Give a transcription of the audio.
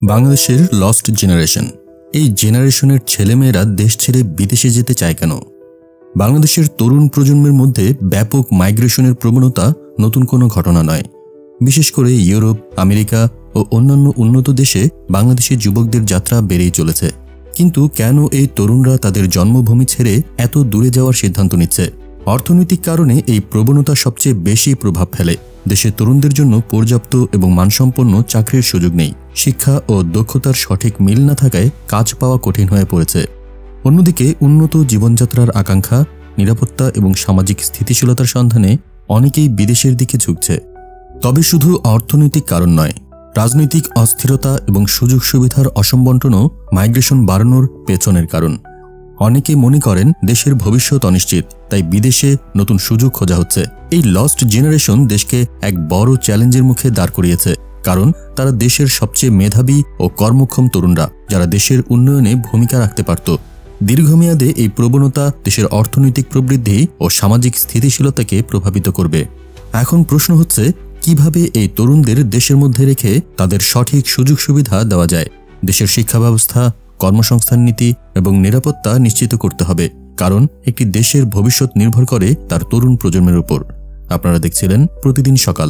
বাংলাদেশের lost generation. এই জেনারেশনের ছেলেমেয়েরা দেশ ছেড়ে বিদেশে যেতে চায় কেন? বাংলাদেশের তরুণ প্রজন্মের মধ্যে ব্যাপক মাইগ্রেশনের প্রবণতা নতুন কোনো ঘটনা নয়। বিশেষ করে ইউরোপ, আমেরিকা ও অন্যান্য উন্নত দেশে বাংলাদেশের যুবকদের যাত্রা বেড়েই চলেছে। কিন্তু কেন এই তরুণরা তাদের জন্মভূমি ছেড়ে এত দূরে যাওয়ার সিদ্ধান্ত নিচ্ছে? অর্থনৈতিক কারণে এই প্রবণতা সবচেয়ে বেশি প্রভাব ফেলে। দেশের তরুণদের জন্য পর্যাপ্ত এবং মানসম্পন্ন চাকরির সুযোগ নেই। শিক্ষা ও দক্ষতার সঠিক মিল না থাকায় কাজ পাওয়া কঠিন হয়ে পড়েছে। অন্যদিকে উন্নত জীবনযাত্রার আকাঙ্ক্ষা, নিরাপত্তা এবং সামাজিক স্থিতিশীলতার সন্ধানে অনেকেই বিদেশের দিকে ঝুঁকছে। তবে শুধু অর্থনৈতিক কারণ নয়, রাজনৈতিক অস্থিরতা এবং সুযোগ সুবিধার অসম্বন্টনও মাইগ্রেশন বাড়ানোর পেছনের কারণ। অনেকে মনে করেন দেশের ভবিষ্যৎ অনিশ্চিত, তাই বিদেশে নতুন সুযোগ খোঁজা হচ্ছে। এই লস্ট জেনারেশন দেশকে এক বড় চ্যালেঞ্জের মুখে দাঁড় করিয়েছে, কারণ তারা দেশের সবচেয়ে মেধাবী ও কর্মক্ষম তরুণরা, যারা দেশের উন্নয়নে ভূমিকা রাখতে পারত। দীর্ঘমেয়াদে এই প্রবণতা দেশের অর্থনৈতিক প্রবৃদ্ধি ও সামাজিক স্থিতিশীলতাকে প্রভাবিত করবে। এখন প্রশ্ন হচ্ছে, কিভাবে এই তরুণদের দেশের মধ্যে রেখে তাদের সঠিক সুযোগ সুবিধা দেওয়া যায়? দেশের শিক্ষা ব্যবস্থা, কর্মসংস্থান নীতি এবং নিরাপত্তা নিশ্চিত করতে হবে, কারণ একটি দেশের ভবিষ্যৎ নির্ভর করে তার তরুণ প্রজন্মের উপর। আপনারা দেখছিলেন প্রতিদিন সকাল।